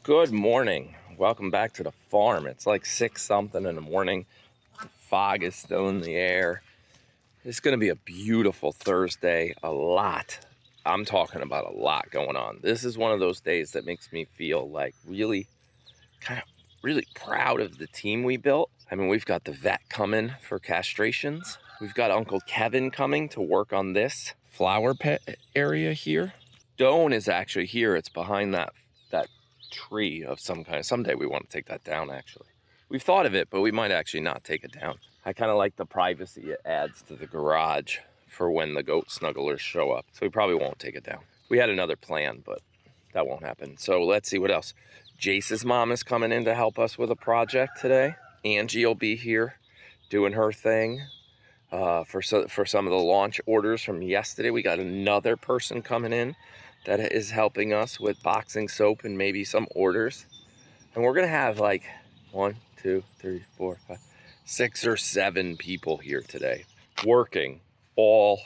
Good morning. Welcome back to the farm. It's like 6 something in the morning. The fog is still in the air. It's going to be a beautiful Thursday. I'm talking about a lot going on. This is one of those days that makes me feel like really proud of the team we built. I mean, we've got the vet coming for castrations. We've got Uncle Kevin coming to work on this flower pet area here. Stone is actually here. It's behind that tree of some kind. Someday we want to take that down, actually. We've thought of it, but we might actually not take it down. I kind of like the privacy it adds to the garage for when the goat snugglers show up. So we probably won't take it down. We had another plan, but that won't happen. So let's see what else. Jace's mom is coming in to help us with a project today. Angie will be here doing her thing. For some of the launch orders from yesterday, we got another person coming in that is helping us with boxing soap and maybe some orders. And we're gonna have like 1, 2, 3, 4, 5, 6 or 7 people here today working, all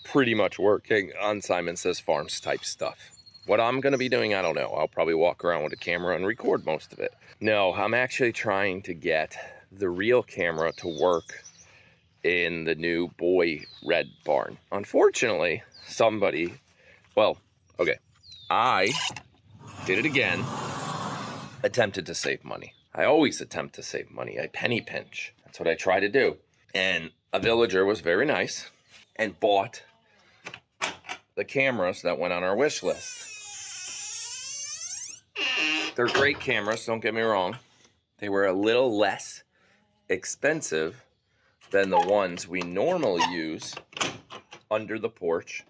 pretty much working on Simon Says Farms type stuff. What I'm gonna be doing, I don't know. I'll probably walk around with a camera and record most of it. No, I'm actually trying to get the real camera to work in the new boy red barn. Unfortunately, I did it again, attempted to save money. I always attempt to save money. I penny pinch. That's what I try to do. And a villager was very nice and bought the cameras that went on our wish list. They're great cameras, don't get me wrong. They were a little less expensive than the ones we normally use under the porch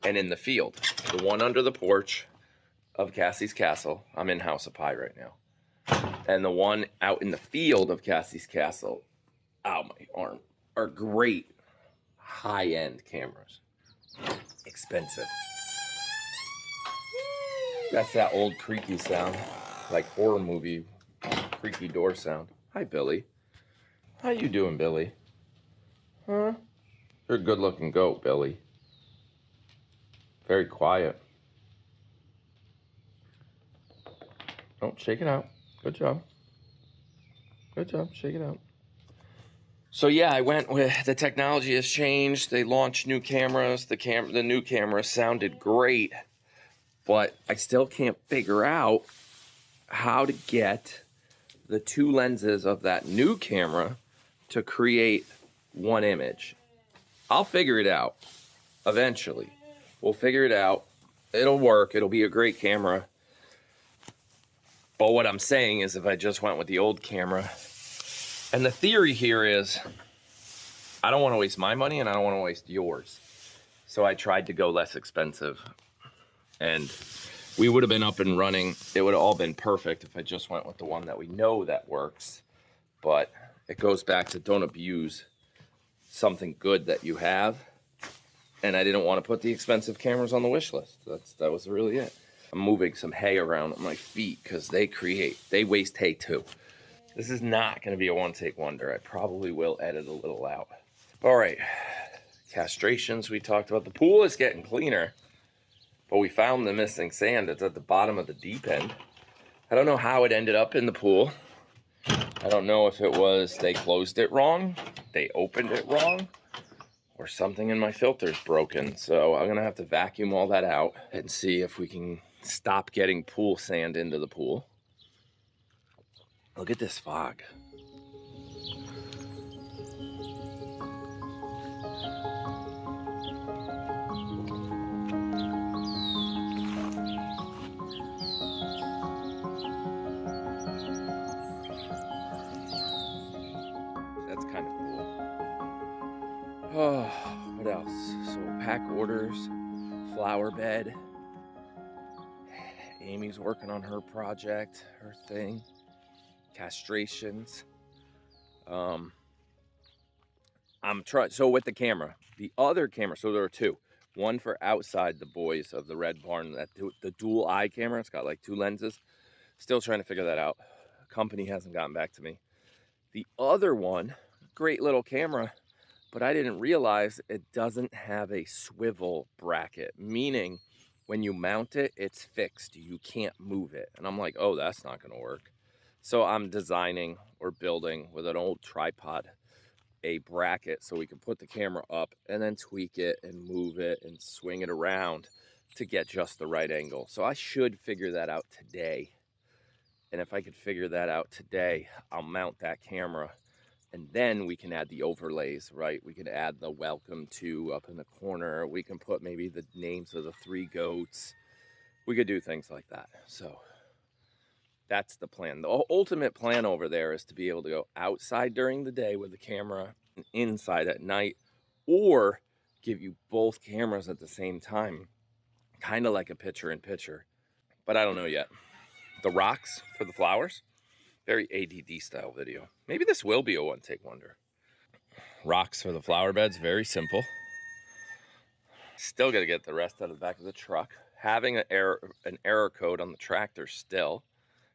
and in the field. The one under the porch of Cassie's Castle, I'm in House of Pie right now. And the one out in the field of Cassie's Castle, ow, my arm, are great high-end cameras. Expensive. That's that old creaky sound, like horror movie creaky door sound. Hi, Billy. How you doing, Billy? Huh? You're a good-looking goat, Billy. Very quiet. Oh, shake it out. Good job. Good job. Shake it out. So yeah, I went with the technology has changed. They launched new cameras. The new camera sounded great, but I still can't figure out how to get the 2 lenses of that new camera to create one image. I'll figure it out eventually. We'll figure it out. It'll work. It'll be a great camera. But what I'm saying is if I just went with the old camera, and the theory here is I don't want to waste my money and I don't want to waste yours. So I tried to go less expensive. And we would have been up and running. It would have all been perfect if I just went with the one that we know that works. But it goes back to don't abuse something good that you have. And I didn't want to put the expensive cameras on the wish list. That was really it. I'm moving some hay around on my feet because they waste hay too. This is not going to be a one-take wonder. I probably will edit a little out. All right, castrations we talked about. The pool is getting cleaner, but we found the missing sand. It's at the bottom of the deep end. I don't know how it ended up in the pool. I don't know if it was they closed it wrong, they opened it wrong, or something in my filter's broken. So I'm gonna have to vacuum all that out and see if we can stop getting pool sand into the pool. Look at this fog. That's kind of cool. Oh, what else? So pack orders, flower bed. Amy's working on her project, her thing. Castrations. I'm trying. So with the camera, the other camera. So there are 2. One for outside the boys of the red barn. The dual eye camera. It's got like 2 lenses. Still trying to figure that out. Company hasn't gotten back to me. The other one, great little camera, but I didn't realize it doesn't have a swivel bracket, meaning when you mount it, it's fixed. You can't move it. And I'm like, oh, that's not going to work. So I'm designing or building with an old tripod a bracket so we can put the camera up and then tweak it and move it and swing it around to get just the right angle. So I should figure that out today. And if I could figure that out today, I'll mount that camera and then we can add the overlays, right? We can add the welcome to up in the corner. We can put maybe the names of the 3 goats. We could do things like that. So that's the plan. The ultimate plan over there is to be able to go outside during the day with the camera and inside at night, or give you both cameras at the same time, kind of like a picture in picture. But I don't know yet. The rocks for the flowers, very ADD style video. Maybe this will be a one take wonder. Rocks for the flower beds, very simple. Still got to get the rest out of the back of the truck. Having an error code on the tractor still.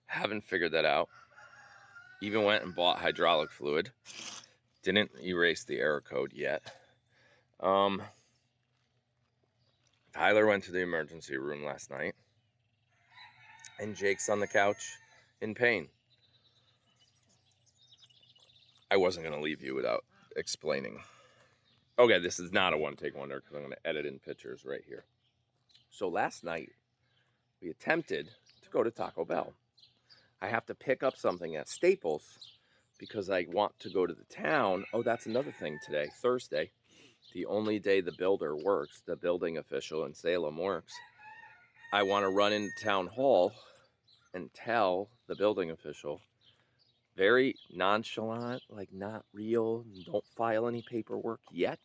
Haven't figured that out. Even went and bought hydraulic fluid. Didn't erase the error code yet. Tyler went to the emergency room last night. And Jake's on the couch in pain. I wasn't going to leave you without explaining. Okay, this is not a one take wonder because I'm going to edit in pictures right here. So last night, we attempted to go to Taco Bell. I have to pick up something at Staples because I want to go to the town. Oh, that's another thing today, Thursday. The only day the builder works, the building official in Salem works. I want to run into town hall and tell the building official, very nonchalant, like not real, don't file any paperwork yet.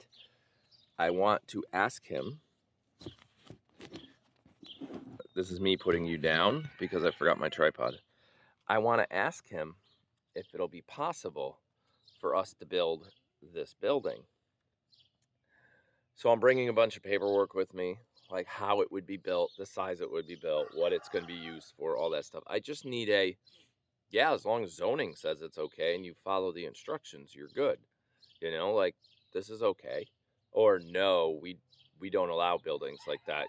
I want to ask him, this is me putting you down because I forgot my tripod. I want to ask him if it'll be possible for us to build this building. So I'm bringing a bunch of paperwork with me, like how it would be built, the size it would be built, what it's going to be used for, all that stuff. I just need as long as zoning says it's okay and you follow the instructions, you're good. You know, like this is okay. Or no, we don't allow buildings like that.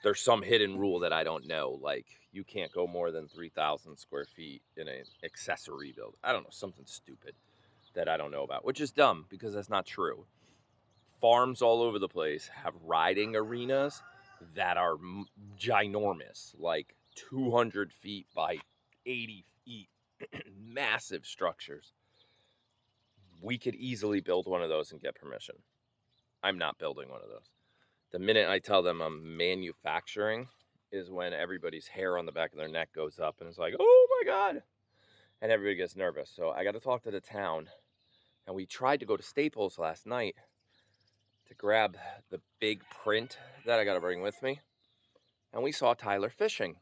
There's some hidden rule that I don't know. Like you can't go more than 3,000 square feet in an accessory build. I don't know, something stupid that I don't know about, which is dumb because that's not true. Farms all over the place have riding arenas that are ginormous, like 200 feet by 80 feet, massive structures. We could easily build one of those and get permission. I'm not building one of those. The minute I tell them I'm manufacturing is when everybody's hair on the back of their neck goes up and it's like, oh my God. And everybody gets nervous. So I got to talk to the town. And we tried to go to Staples last night to grab the big print that I got to bring with me. And we saw Tyler fishing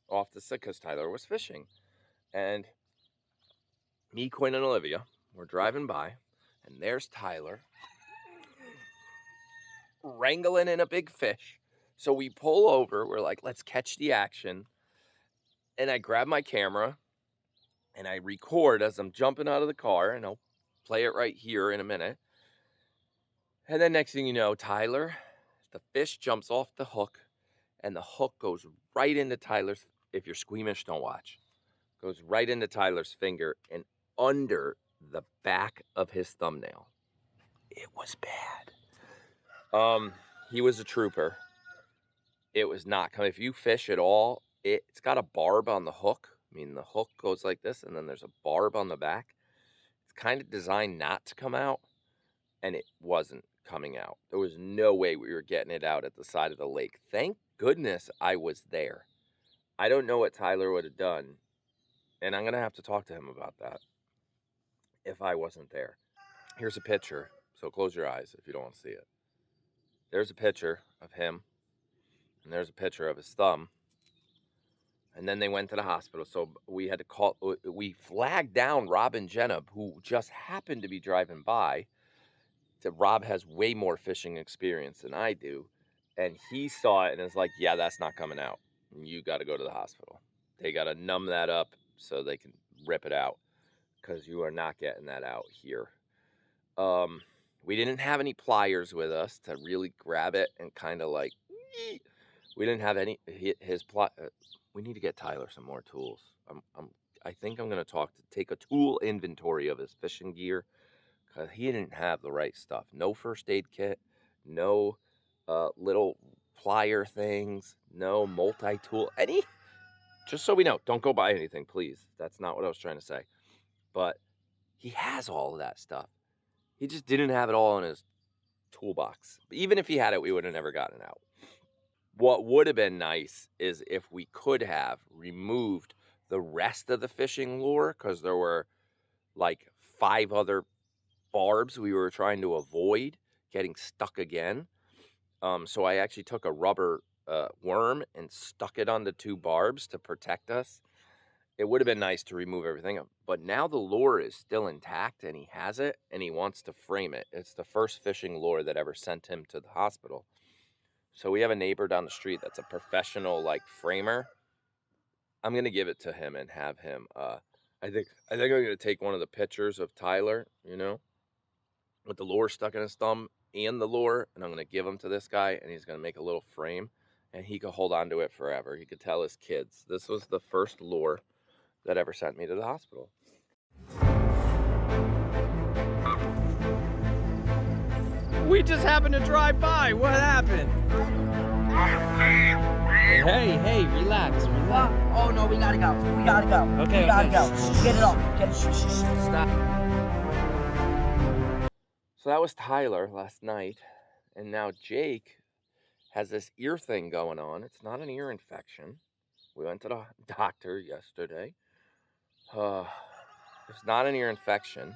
off the side because Tyler was fishing. And me, Quinn, and Olivia were driving by. And there's Tyler wrangling in a big fish. So we pull over. We're like, let's catch the action. And I grab my camera and I record as I'm jumping out of the car. And I'll play it right here in a minute. And then next thing you know, Tyler, the fish jumps off the hook. And the hook goes right into Tyler's, if you're squeamish, don't watch. Goes right into Tyler's finger and under the back of his thumbnail. It was bad. He was a trooper. It was not coming. If you fish at all, it's got a barb on the hook. I mean, the hook goes like this, and then there's a barb on the back. It's kind of designed not to come out, and it wasn't coming out. There was no way we were getting it out at the side of the lake. Thank goodness I was there. I don't know what Tyler would have done, and I'm going to have to talk to him about that if I wasn't there. Here's a picture, so close your eyes if you don't want to see it. There's a picture of him, and there's a picture of his thumb. And then they went to the hospital, so we had to call, we flagged down Rob and Jenna, who just happened to be driving by. Rob has way more fishing experience than I do, and he saw it and is like, yeah, that's not coming out. You got to go to the hospital. They got to numb that up so they can rip it out, because you are not getting that out here. We didn't have any pliers with us to really grab it and kind of like We didn't have any, his plot. We need to get Tyler some more tools. I think I'm going to take a tool inventory of his fishing gear, because he didn't have the right stuff. No first aid kit, no little plier things, no multi-tool, just so we know, don't go buy anything, please. That's not what I was trying to say. But he has all of that stuff. He just didn't have it all in his toolbox. Even if he had it, we would have never gotten it out. What would have been nice is if we could have removed the rest of the fishing lure, because there were like 5 other barbs we were trying to avoid getting stuck again. So I actually took a rubber worm and stuck it on the 2 barbs to protect us. It would have been nice to remove everything, but now the lure is still intact and he has it and he wants to frame it. It's the first fishing lure that ever sent him to the hospital. So we have a neighbor down the street that's a professional like framer. I'm going to give it to him and have him, I think I'm going to take one of the pictures of Tyler, with the lure stuck in his thumb and the lure, and I'm going to give him to this guy, and he's going to make a little frame, and he could hold on to it forever. He could tell his kids, this was the first lure that ever sent me to the hospital. We just happened to drive by. What happened? Hey, relax. Oh no, we gotta go. Okay, we gotta go. Get it off. Stop. So that was Tyler last night, and now Jake has this ear thing going on. It's not an ear infection. We went to the doctor yesterday. It's not an ear infection.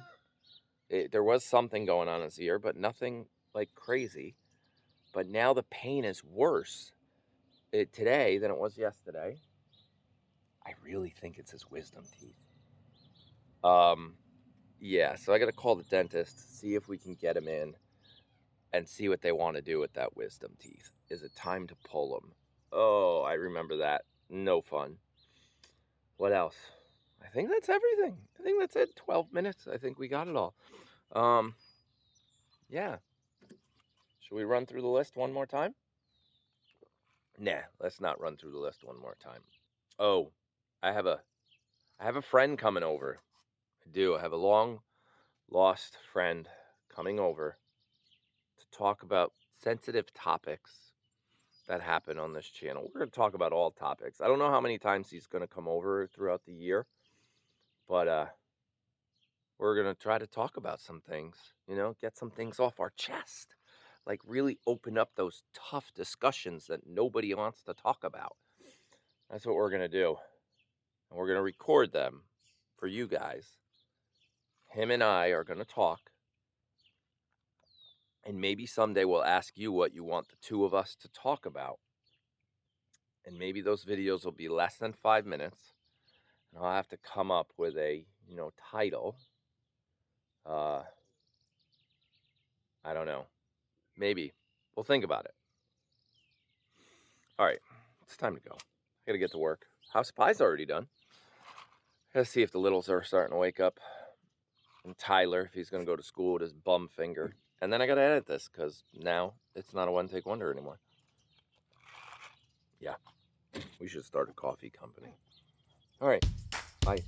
There was something going on in his ear, but nothing like crazy. But now the pain is worse today than it was yesterday. I really think it's his wisdom teeth. Yeah, so I got to call the dentist, see if we can get him in and see what they want to do with that wisdom teeth. Is it time to pull them? Oh, I remember that. No fun. What else? I think that's everything. I think that's it. 12 minutes. I think we got it all. Yeah. Should we run through the list one more time? Nah, let's not run through the list one more time. Oh, I have a friend coming over. I do. I have a long lost friend coming over to talk about sensitive topics that happen on this channel. We're going to talk about all topics. I don't know how many times he's going to come over throughout the year, but we're going to try to talk about some things, get some things off our chest, like really open up those tough discussions that nobody wants to talk about. That's what we're going to do. And we're going to record them for you guys. Him and I are going to talk. And maybe someday we'll ask you what you want the 2 of us to talk about. And maybe those videos will be less than 5 minutes. And I'll have to come up with a, title. I don't know. Maybe. We'll think about it. All right. It's time to go. I got to get to work. House pie's already done. I got to see if the littles are starting to wake up. And Tyler, if he's going to go to school with his bum finger. And then I got to edit this because now it's not a one-take wonder anymore. Yeah. We should start a coffee company. All right. Bye.